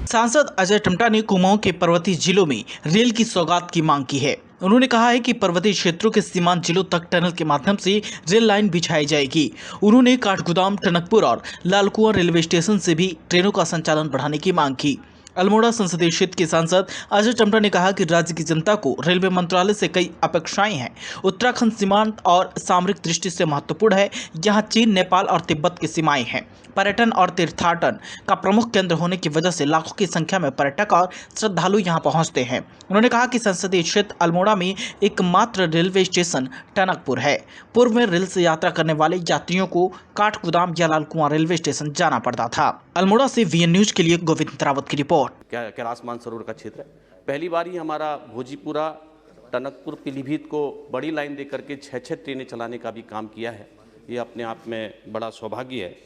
सांसद अजय टम्टा ने कुमाऊं के पर्वतीय जिलों में रेल की सौगात की मांग की है। उन्होंने कहा है कि पर्वतीय क्षेत्रों के सीमांत जिलों तक टनल के माध्यम से रेल लाइन बिछाई जाएगी। उन्होंने काठगोदाम, टनकपुर और लालकुआं रेलवे स्टेशन से भी ट्रेनों का संचालन बढ़ाने की मांग की। अल्मोड़ा संसदीय क्षेत्र के सांसद अजय टम्टा ने कहा कि राज्य की जनता को रेलवे मंत्रालय से कई अपेक्षाएं हैं। उत्तराखंड सीमांत और सामरिक दृष्टि से महत्वपूर्ण है। यहाँ चीन, नेपाल और तिब्बत की सीमाएं हैं। पर्यटन और तीर्थाटन का प्रमुख केंद्र होने की वजह से लाखों की संख्या में पर्यटक और श्रद्धालु यहाँ पहुँचते हैं। उन्होंने कहा कि संसदीय क्षेत्र अल्मोड़ा में एकमात्र रेलवे स्टेशन टनकपुर है। पूर्व में रेल से यात्रा करने वाले यात्रियों को काठगोदाम या लालकुआं रेलवे स्टेशन जाना पड़ता था। अल्मोड़ा से वीएन न्यूज के लिए गोविंद रावत की रिपोर्ट। कैलाश मानसरोवर का क्षेत्र है। पहली बार ही हमारा भोजीपुरा, टनकपुर, पीलीभीत को बड़ी लाइन देकर के 6 ट्रेनें चलाने का भी काम किया है। ये अपने आप में बड़ा सौभाग्य है,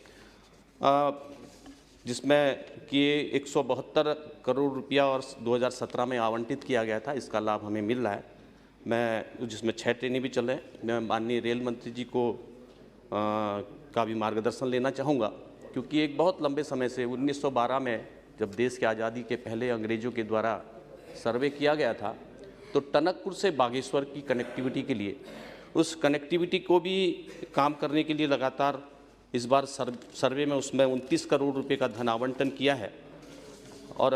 जिसमें कि 172 करोड़ रुपया और 2017 में आवंटित किया गया था। इसका लाभ हमें मिल रहा है। मैं जिसमें 6 ट्रेनें भी चल रहे हैं। मैं माननीय रेल मंत्री जी को का भी मार्गदर्शन लेना चाहूँगा, क्योंकि एक बहुत लंबे समय से 1912 में जब देश की आज़ादी के पहले अंग्रेज़ों के द्वारा सर्वे किया गया था, तो टनकपुर से बागेश्वर की कनेक्टिविटी के लिए, उस कनेक्टिविटी को भी काम करने के लिए लगातार इस बार सर्वे में उसमें 29 करोड़ रुपए का धन आवंटन किया है और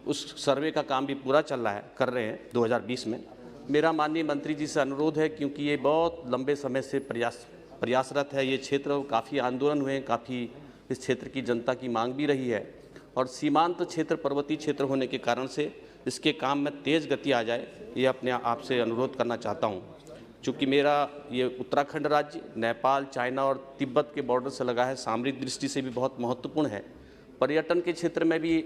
उस सर्वे का काम भी पूरा चल रहा है, कर रहे हैं 2020 में। मेरा माननीय मंत्री जी से अनुरोध है, क्योंकि ये बहुत लंबे समय से प्रयासरत है ये क्षेत्र, काफ़ी आंदोलन हुए हैं, काफ़ी इस क्षेत्र की जनता की मांग भी रही है और सीमांत क्षेत्र, पर्वतीय क्षेत्र होने के कारण से इसके काम में तेज़ गति आ जाए, ये अपने आप से अनुरोध करना चाहता हूँ। चूँकि मेरा ये उत्तराखंड राज्य नेपाल, चाइना और तिब्बत के बॉर्डर से लगा है, सामरिक दृष्टि से भी बहुत महत्वपूर्ण है। पर्यटन के क्षेत्र में भी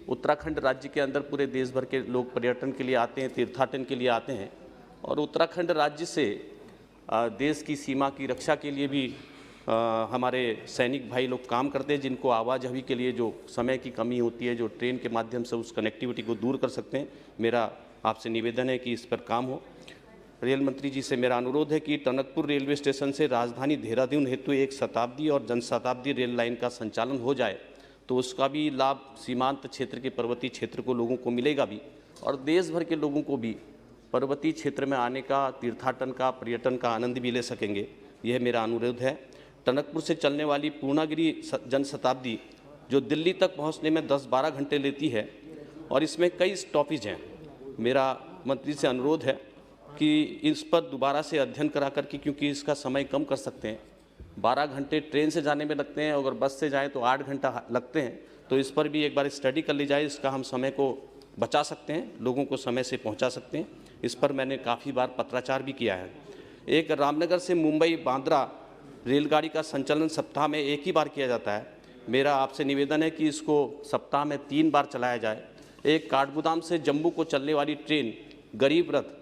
उत्तराखंड राज्य के अंदर पूरे देश भर के लोग पर्यटन के लिए आते हैं, तीर्थाटन के लिए आते हैं और उत्तराखंड राज्य से देश की सीमा की रक्षा के लिए भी हमारे सैनिक भाई लोग काम करते हैं, जिनको आवाजाही के लिए जो समय की कमी होती है, जो ट्रेन के माध्यम से उस कनेक्टिविटी को दूर कर सकते हैं। मेरा आपसे निवेदन है कि इस पर काम हो। रेल मंत्री जी से मेरा अनुरोध है कि टनकपुर रेलवे स्टेशन से राजधानी देहरादून हेतु एक शताब्दी और जनशताब्दी रेल लाइन का संचालन हो जाए, तो उसका भी लाभ सीमांत क्षेत्र के पर्वतीय क्षेत्र को लोगों को मिलेगा भी और देश भर के लोगों को भी पर्वतीय क्षेत्र में आने का, तीर्थाटन का, पर्यटन का आनंद भी ले सकेंगे। यह मेरा अनुरोध है। टनकपुर से चलने वाली पूर्णागिरी जनशताब्दी जो दिल्ली तक पहुंचने में 10-12 घंटे लेती है और इसमें कई स्टॉपेज हैं। मेरा मंत्री से अनुरोध है कि इस पर दोबारा से अध्ययन करा करके, क्योंकि इसका समय कम कर सकते हैं। 12 घंटे ट्रेन से जाने में लगते हैं, अगर बस से जाएँ तो 8 घंटा लगते हैं, तो इस पर भी एक बार स्टडी कर ली जाए। इसका हम समय को बचा सकते हैं, लोगों को समय से पहुंचा सकते हैं। इस पर मैंने काफ़ी बार पत्राचार भी किया है। एक रामनगर से मुंबई बांद्रा रेलगाड़ी का संचालन सप्ताह में 1 ही बार किया जाता है। मेरा आपसे निवेदन है कि इसको सप्ताह में 3 बार चलाया जाए। एक काठगोदाम से जम्मू को चलने वाली ट्रेन गरीब रथ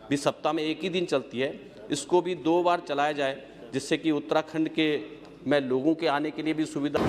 भी सप्ताह में 1 ही दिन चलती है, इसको भी 2 बार चलाया जाए, जिससे कि उत्तराखंड के में लोगों के आने के लिए भी सुविधा